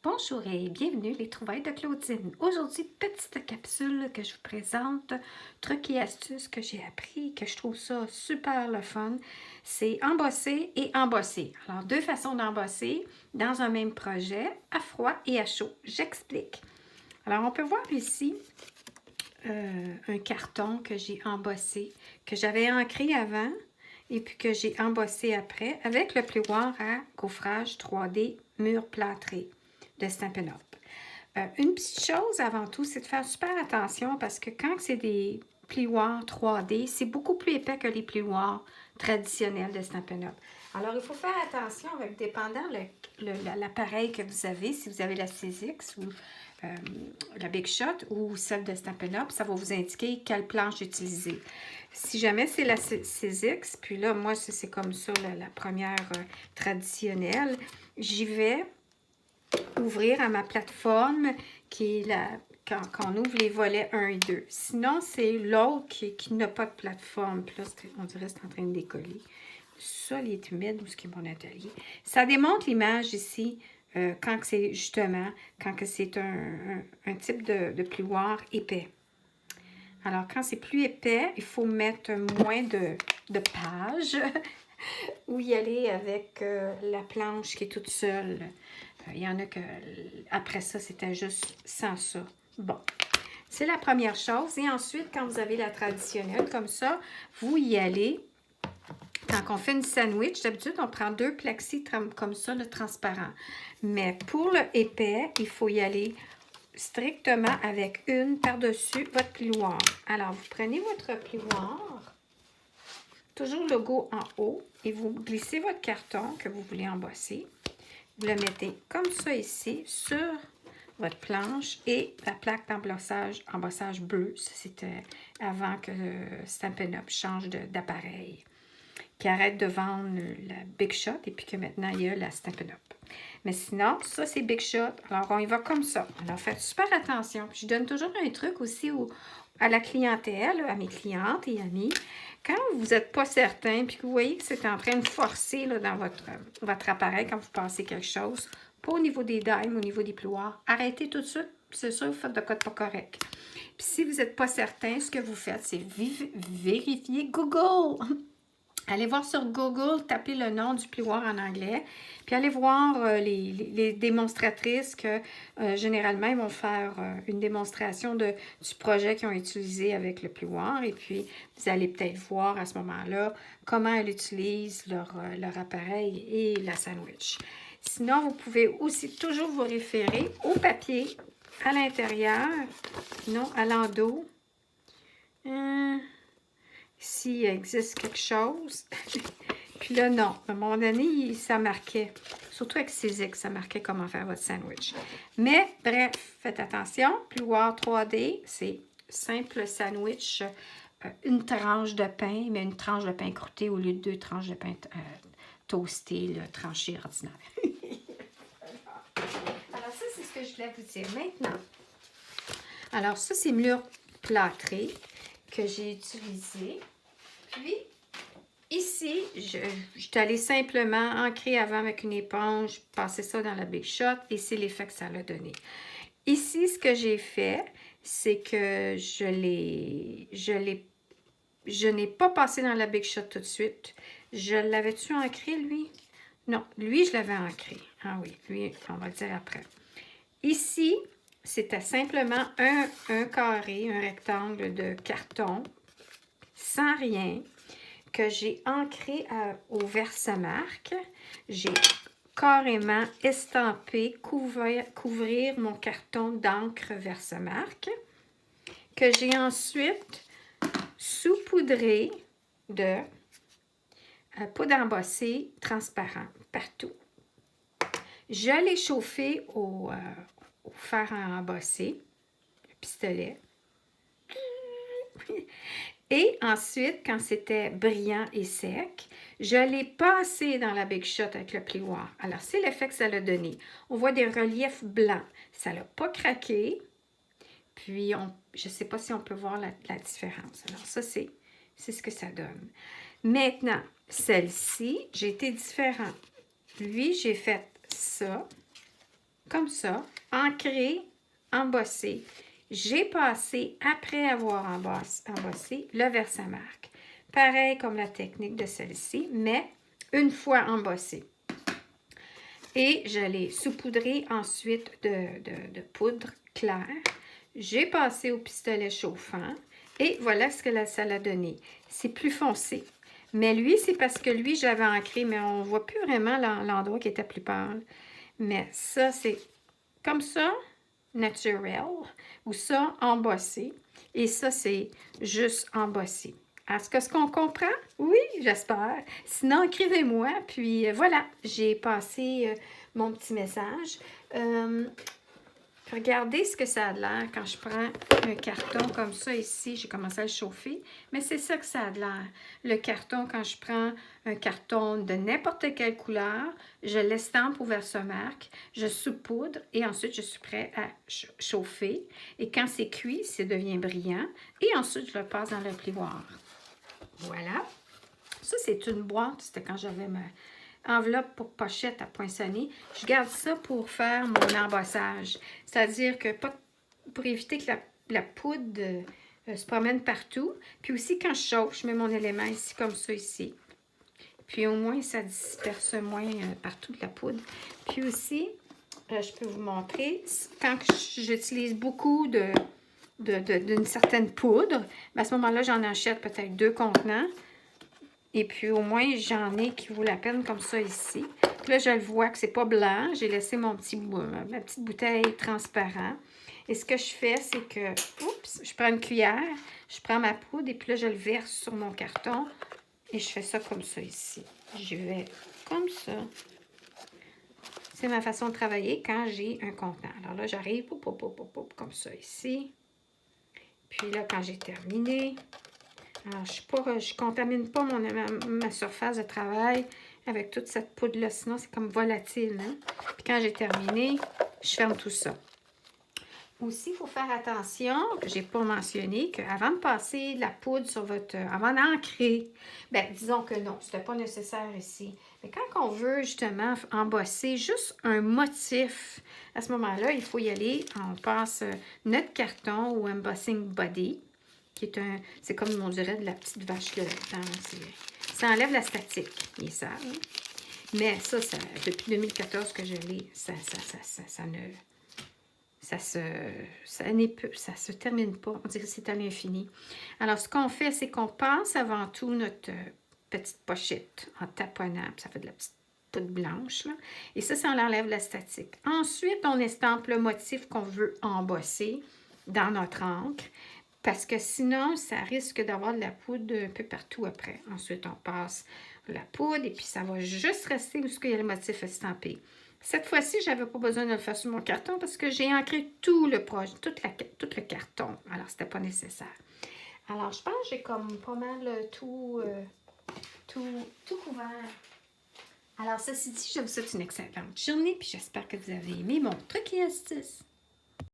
Bonjour et bienvenue les trouvailles de Claudine. Aujourd'hui, petite capsule que je vous présente, trucs et astuces que j'ai appris, que je trouve ça super le fun. C'est embosser et embosser. Alors, deux façons d'embosser dans un même projet, à froid et à chaud. J'explique. Alors, on peut voir ici un carton que j'ai embossé, que j'avais ancré avant et puis que j'ai embossé après avec le plioir à gaufrage 3D mur plâtré de Stampin' Up. Une petite chose avant tout, c'est de faire super attention parce que quand c'est des plioirs 3D, c'est beaucoup plus épais que les plioirs traditionnels de Stampin' Up. Alors, il faut faire attention avec, dépendant l'appareil que vous avez, si vous avez la CZX ou la Big Shot ou celle de Stampin' Up, ça va vous indiquer quelle planche utiliser. Si jamais c'est la CZX, puis là, moi, c'est comme ça, la première traditionnelle, j'y vais ouvrir à ma plateforme qui est quand on ouvre les volets 1 et 2. Sinon, c'est l'autre qui n'a pas de plateforme. Puis là, on dirait que c'est en train de décoller. Ça, il est humide, où ce qui est mon atelier. Ça démontre l'image ici, quand c'est justement, quand c'est un type de plioir épais. Alors, quand c'est plus épais, il faut mettre moins de pages ou y aller avec la planche qui est toute seule. Il y en a que, après ça, c'était juste sans ça. Bon, c'est la première chose. Et ensuite, quand vous avez la traditionnelle comme ça, vous y allez. Quand on fait une sandwich, d'habitude, on prend 2 plexis comme ça, le transparent. Mais pour le épais, il faut y aller strictement avec une par-dessus votre plioir. Alors, vous prenez votre plioir, toujours le logo en haut, et vous glissez votre carton que vous voulez embosser. Vous le mettez comme ça ici, sur votre planche et la plaque d'embossage bleu. Ça, c'était avant que Stampin' Up change d'appareil, qui arrête de vendre la Big Shot et puis que maintenant, il y a la Stampin' Up. Mais sinon, ça, c'est Big Shot. Alors, on y va comme ça. Alors, faites super attention. Puis, je donne toujours un truc aussi à la clientèle, à mes clientes et amis. Quand vous n'êtes pas certain, puis que vous voyez que c'est en train de forcer là, dans votre appareil quand vous passez quelque chose, pas au niveau des dimes, au niveau des plioirs, arrêtez tout de suite. C'est sûr, vous faites de quoi de pas correct. Puis si vous n'êtes pas certain, ce que vous faites, c'est vérifier Google. Allez voir sur Google, tapez le nom du plioir en anglais, puis allez voir les démonstratrices que généralement, ils vont faire une démonstration du projet qu'ils ont utilisé avec le plioir. Et puis, vous allez peut-être voir à ce moment-là comment elles utilisent leur appareil et la sandwich. Sinon, vous pouvez aussi toujours vous référer au papier à l'intérieur, non à l'endos. S'il existe quelque chose. Puis là, non. À un moment donné, ça marquait. Surtout avec CZX, ça marquait comment faire votre sandwich. Mais, bref, faites attention. Plioir 3D, c'est simple sandwich. Une tranche de pain, mais une tranche de pain croûté au lieu de 2 tranches de pain toasté, tranché ordinaire. Alors, ça, c'est ce que je voulais vous dire. Maintenant, alors ça, c'est mur plâtré que j'ai utilisé. Puis, ici, je suis allée simplement ancrer avant avec une éponge, passer ça dans la Big Shot et c'est l'effet que ça a donné. Ici, ce que j'ai fait, c'est que je n'ai pas passé dans la Big Shot tout de suite. Je l'avais-tu ancré, lui? Non, lui, je l'avais ancré. Ah oui, lui, on va le dire après. Ici, c'était simplement un carré, un rectangle de carton, sans rien, que j'ai ancré au versamarque. J'ai carrément estampé, couvrir mon carton d'encre versamarque, que j'ai ensuite saupoudré de poudre embossée transparent partout. Je l'ai chauffé au fer à embosser, le pistolet. Et ensuite, quand c'était brillant et sec, je l'ai passé dans la Big Shot avec le plioir. Alors, c'est l'effet que ça l'a donné. On voit des reliefs blancs. Ça l'a pas craqué. Puis, je ne sais pas si on peut voir la différence. Alors, ça, c'est ce que ça donne. Maintenant, celle-ci, j'ai été différente. Lui, j'ai fait ça. comme ça, ancré, embossé. J'ai passé, après avoir embossé, le versamarque. Pareil comme la technique de celle-ci, mais une fois embossé. Et je l'ai saupoudré ensuite de poudre claire. J'ai passé au pistolet chauffant et voilà ce que ça l'a donné. C'est plus foncé. Mais lui, c'est parce que lui, j'avais ancré, mais on ne voit plus vraiment l'endroit qui était plus pâle. Mais ça, c'est comme ça, naturel, ou ça, embossé. Et ça, c'est juste embossé. Est-ce qu'on comprend? Oui, j'espère. Sinon, écrivez-moi. Puis voilà, j'ai passé mon petit message. Regardez ce que ça a l'air quand je prends un carton comme ça ici. J'ai commencé à le chauffer, mais c'est ça que ça a l'air. Le carton, quand je prends un carton de n'importe quelle couleur, je l'estampe au versamarque, je saupoudre et ensuite je suis prêt à chauffer. Et quand c'est cuit, ça devient brillant. Et ensuite, je le passe dans le plioir. Voilà. Ça, c'est une boîte. C'était quand j'avais ma enveloppe pour pochette à poinçonner. Je garde ça pour faire mon embossage. C'est-à-dire que pour éviter que la poudre se promène partout. Puis aussi, quand je chauffe, je mets mon élément ici, comme ça, ici. Puis au moins, ça disperse moins partout de la poudre. Puis aussi, je peux vous montrer, quand j'utilise beaucoup d'une certaine poudre, à ce moment-là, j'en achète peut-être 2 contenants. Et puis, au moins, j'en ai qui vaut la peine comme ça ici. Puis là, je le vois que c'est pas blanc. J'ai laissé ma petite bouteille transparente. Et ce que je fais, c'est que, oups, je prends une cuillère, je prends ma poudre et puis là, je le verse sur mon carton. Et je fais ça comme ça ici. Je vais comme ça. C'est ma façon de travailler quand j'ai un contenant. Alors là, j'arrive, comme ça ici. Puis là, quand j'ai terminé... Alors, je contamine pas ma surface de travail avec toute cette poudre-là, sinon c'est comme volatile. Hein? Puis quand j'ai terminé, je ferme tout ça. Aussi, il faut faire attention, que je n'ai pas mentionné, qu'avant de passer la poudre sur avant d'ancrer, bien, disons que non, ce n'était pas nécessaire ici. Mais quand on veut justement embosser juste un motif, à ce moment-là, il faut y aller, on passe notre carton ou embossing body. C'est comme on dirait de la petite vache de temps. Ça enlève la statique, il est sale. Mais ça, depuis 2014 que je l'ai, ça se termine pas. On dirait que c'est à l'infini. Alors, ce qu'on fait, c'est qu'on passe avant tout notre petite pochette en taponnant. Ça fait de la petite poudre blanche. Là. Et ça enlève la statique. Ensuite, on estampe le motif qu'on veut embosser dans notre encre. Parce que sinon, ça risque d'avoir de la poudre un peu partout après. Ensuite, on passe la poudre et puis ça va juste rester où il y a le motif estampé. Cette fois-ci, je n'avais pas besoin de le faire sur mon carton parce que j'ai ancré tout le projet, tout le carton. Alors, c'était pas nécessaire. Alors, je pense que j'ai comme pas mal tout couvert. Alors, ceci dit, je vous souhaite une excellente journée puis j'espère que vous avez aimé mon truc et astuce.